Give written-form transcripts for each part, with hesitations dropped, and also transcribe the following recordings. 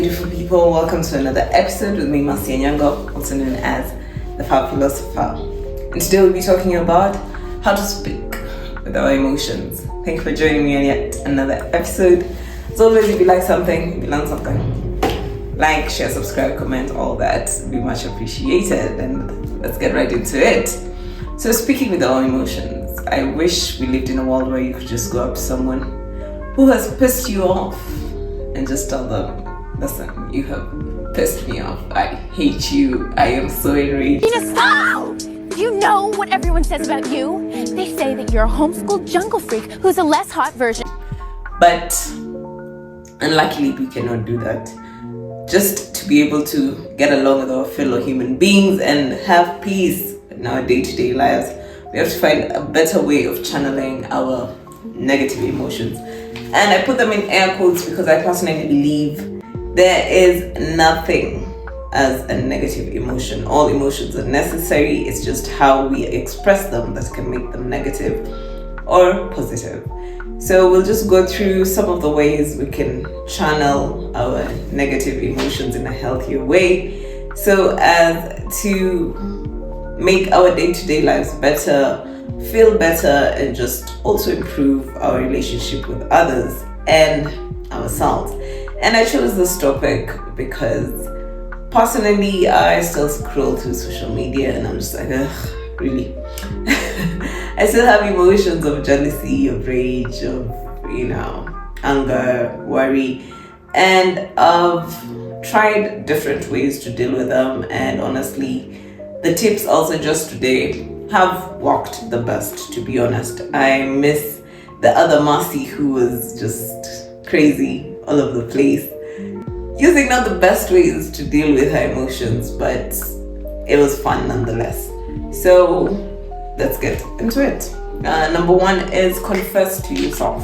beautiful people. Welcome to another episode with me, Marcia Nyango, also known as the Fab Philosopher. And today we'll be talking about how to speak with our emotions. Thank you for joining me on yet another episode. As always, if you like something, if you learn something, like, share, subscribe, comment, all that would be much appreciated. And let's get right into it. So, speaking with our emotions, I wish we lived in a world where you could just go up to someone who has pissed you off and just tell them, listen, you have pissed me off. I hate you. I am so enraged. Stop! You know what everyone says about you? They say that you're a homeschooled jungle freak who's a less hot version. But unluckily, we cannot do that. Just to be able to get along with our fellow human beings and have peace in our day-to-day lives, we have to find a better way of channeling our negative emotions. And I put them in air quotes because I personally believe there is nothing as a negative emotion. All emotions are necessary. It's just how we express them that can make them negative or positive. So we'll just go through some of the ways we can channel our negative emotions in a healthier way so as to make our day-to-day lives better, feel better, and just also improve our relationship with others and ourselves. And I chose this topic because personally I still scroll through social media and I'm just like, ugh, really? I still have emotions of jealousy, of rage, of, anger, worry, and I've tried different ways to deal with them, and honestly, the tips also just today have worked the best, to be honest. I miss the other Marcy who was just crazy all over the place, using not the best ways to deal with her emotions, but it was fun nonetheless. So let's get into it. Number one is confess to yourself.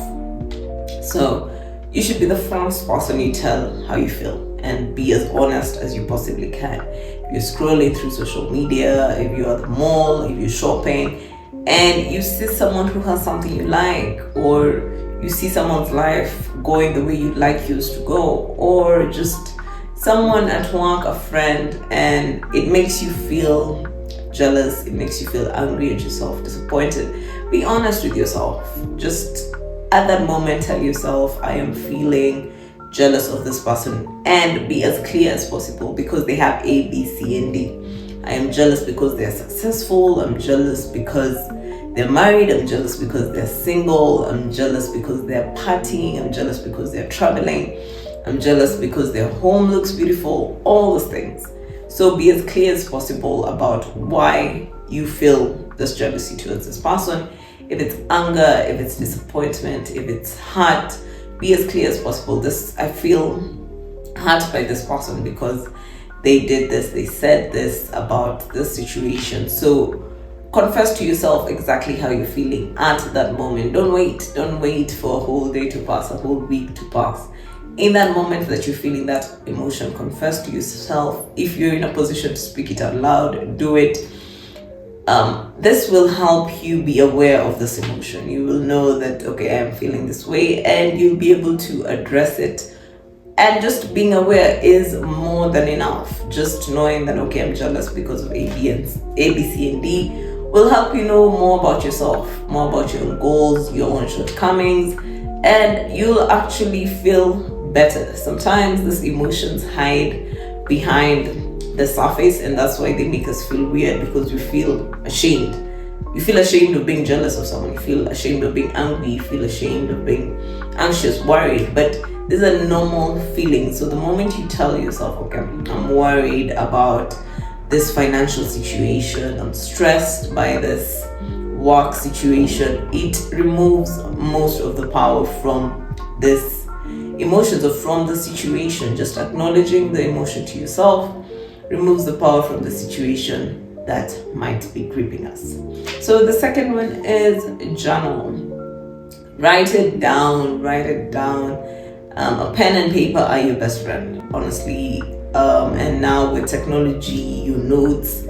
So you should be the first person you tell how you feel and be as honest as you possibly can. If you're scrolling through social media, if you're at the mall, if you're shopping, and you see someone who has something you like, or you see someone's life going the way you'd like yours to go, or just someone at work, a friend, and it makes you feel jealous, it makes you feel angry at yourself, disappointed, be honest with yourself. Just at that moment tell yourself, I am feeling jealous of this person, and be as clear as possible because they have A, B, C, and D. I am jealous because they're successful. I'm jealous because they're married. I'm jealous because they're single. I'm jealous because they're partying. I'm jealous because they're traveling. I'm jealous because their home looks beautiful. All those things. So be as clear as possible about why you feel this jealousy towards this person. If it's anger, if it's disappointment, if it's hurt, be as clear as possible. I feel hurt by this person because they did this, they said this about this situation. So confess to yourself exactly how you're feeling at that moment. Don't wait for a whole day to pass, a whole week to pass. In that moment that you're feeling that emotion, confess to yourself. If you're in a position to speak it out loud, do it. This will help you be aware of this emotion. You will know that, okay, I'm feeling this way, and you'll be able to address it. And just being aware is more than enough. Just knowing that, okay, I'm jealous because of A, B, C, and D will help you know more about yourself, more about your own goals, your own shortcomings, and you'll actually feel better. Sometimes these emotions hide behind the surface, and that's why they make us feel weird, because we feel ashamed. You feel ashamed of being jealous of someone. You feel ashamed of being angry. You feel ashamed of being anxious, worried. But these are normal feelings. So the moment you tell yourself, okay, I'm worried about this financial situation, I'm stressed by this work situation, it removes most of the power from this emotions or from the situation. Just acknowledging the emotion to yourself removes the power from the situation that might be gripping us. So the second one is journal. Write it down. A pen and paper are your best friend, honestly. And now with technology, your notes,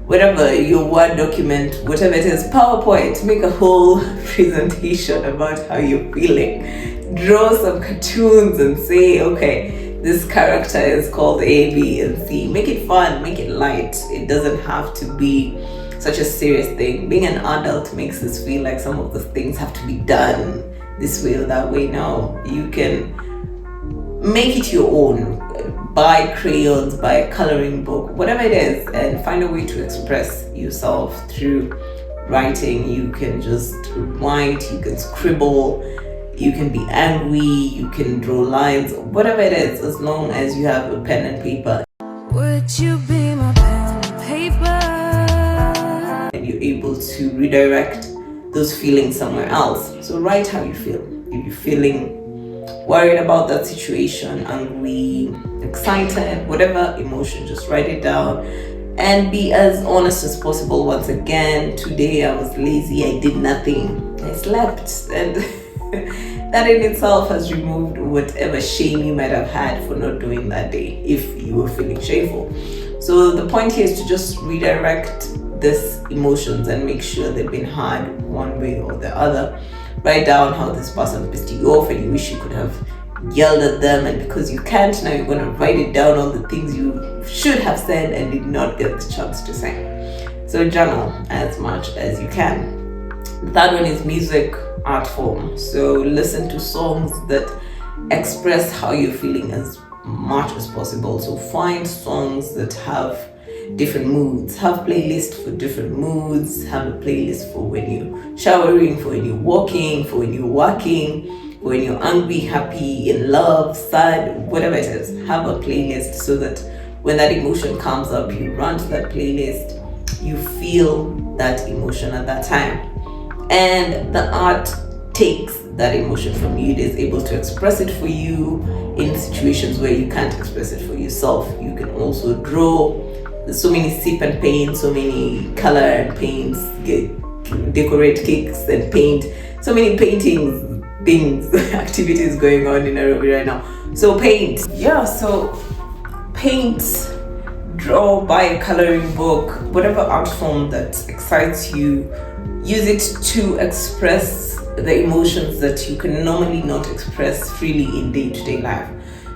whatever, your Word document, whatever it is, PowerPoint, make a whole presentation about how you're feeling. Draw some cartoons and say, okay, this character is called A, B, and C. Make it fun, make it light. It doesn't have to be such a serious thing. Being an adult makes us feel like some of the things have to be done this way or that way. No, you can make it your own. Buy crayons, buy a coloring book, whatever it is, and find a way to express yourself through writing. You can just write, you can scribble, you can be angry, you can draw lines, whatever it is, as long as you have a pen and paper. Would you be my pen and paper? And you're able to redirect those feelings somewhere else. So write how you feel. If you're feeling worried about that situation, angry, excited, whatever emotion, just write it down and be as honest as possible. Once again, today I was lazy, I did nothing, I slept, and that in itself has removed whatever shame you might have had for not doing that day if you were feeling shameful. So the point here is to just redirect these emotions and make sure they've been heard one way or the other. Write down how this person pissed you off and you wish you could have yelled at them, and because you can't, now you're going to write it down, all the things you should have said and did not get the chance to say. So journal as much as you can. The third one is music art form. So listen to songs that express how you're feeling as much as possible. So find songs that have different moods. Have playlists for different moods. Have a playlist for when you're showering, for when you're walking, for when you're working, for when you're angry, happy, in love, sad, whatever it is. Have a playlist so that when that emotion comes up, you run to that playlist, you feel that emotion at that time. And the art takes that emotion from you. It is able to express it for you in situations where you can't express it for yourself. You can also draw. There's so many sip and paint, so many color and paints, decorate cakes and paint, so many paintings, things, activities going on in Nairobi right now. So paint, so paint, draw, buy a coloring book, whatever art form that excites you, use it to express the emotions that you can normally not express freely in day-to-day life.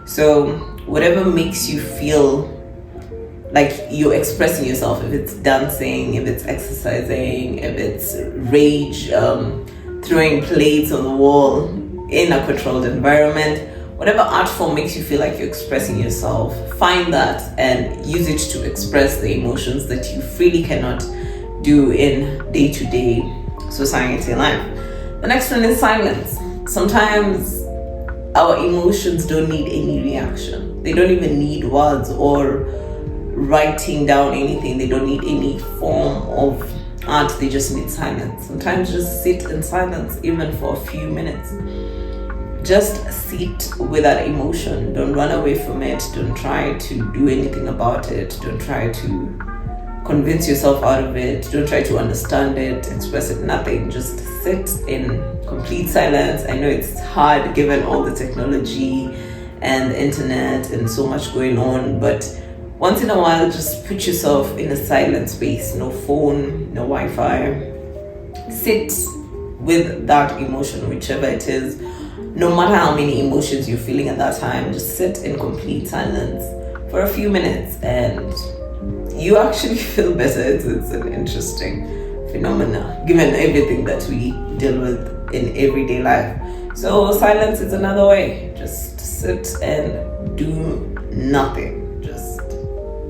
So whatever makes you feel like you're expressing yourself, if it's dancing, if it's exercising, if it's rage, throwing plates on the wall in a controlled environment, whatever art form makes you feel like you're expressing yourself, find that and use it to express the emotions that you freely cannot do in day-to-day society life. The next one is silence. Sometimes our emotions don't need any reaction. They don't even need words or writing down anything. They don't need any form of art. They just need silence. Sometimes just sit in silence, even for a few minutes. Just sit with that emotion. Don't run away from it. Don't try to do anything about it. Don't try to convince yourself out of it. Don't try to understand it, express it, nothing. Just sit in complete silence. I know it's hard given all the technology and the internet and so much going on, but once in a while, just put yourself in a silent space. No phone, no Wi-Fi. Sit with that emotion, whichever it is. No matter how many emotions you're feeling at that time, just sit in complete silence for a few minutes and you actually feel better. It's an interesting phenomena, given everything that we deal with in everyday life. So silence is another way. Just sit and do nothing. Just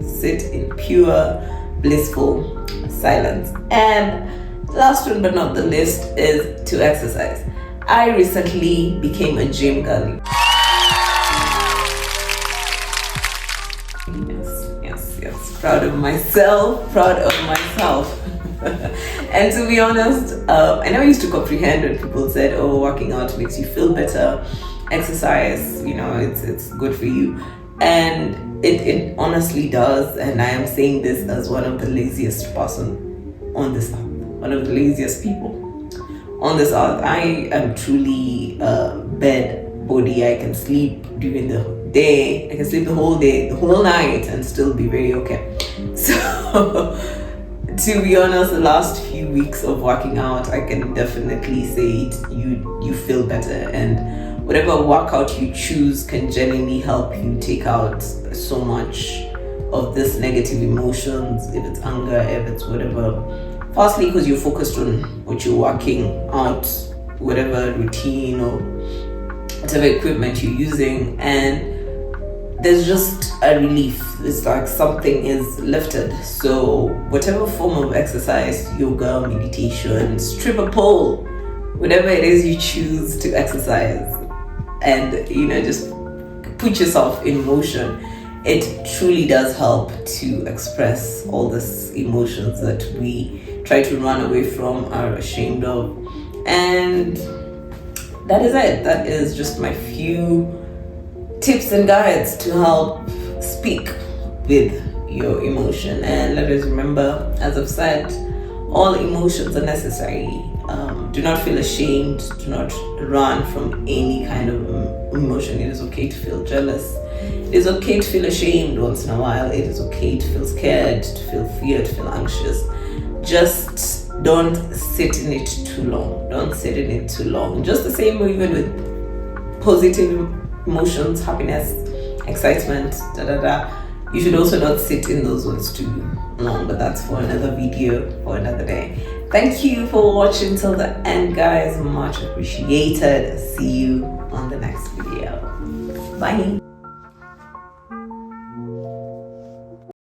sit in pure, blissful silence. And last one but not the least is to exercise. I recently became a gym girl. Yes. Proud of myself. And to be honest, I never used to comprehend when people said, oh, working out makes you feel better. Exercise, it's good for you. And it honestly does. And I am saying this as one of the laziest person on this earth. One of the laziest people on this earth. I am truly a bed body. I can sleep during the day. I can sleep the whole day, the whole night, and still be very okay. So to be honest, the last few weeks of working out, I can definitely say you feel better. And whatever workout you choose can genuinely help you take out so much of this negative emotions, if it's anger, if it's whatever. Firstly, because you're focused on what you're working out, whatever routine or whatever equipment you're using, and there's just a relief. It's like something is lifted. So whatever form of exercise, yoga, meditation, stripper pole, whatever it is you choose to exercise, and just put yourself in motion, it truly does help to express all these emotions that we try to run away from, are ashamed of. And that is it. That is just my few tips and guides to help speak with your emotion. And let us remember, as I've said, all emotions are necessary. Do not feel ashamed. Do not run from any kind of emotion. It is okay to feel jealous. It is okay to feel ashamed once in a while. It is okay to feel scared, to feel fear, to feel anxious. Just don't sit in it too long. Don't sit in it too long. Just the same way even with positive emotions, happiness, excitement, you should also not sit in those ones too long, but that's for another video, for another day. Thank you for watching till the end, guys. Much appreciated. See you on the next video. Bye.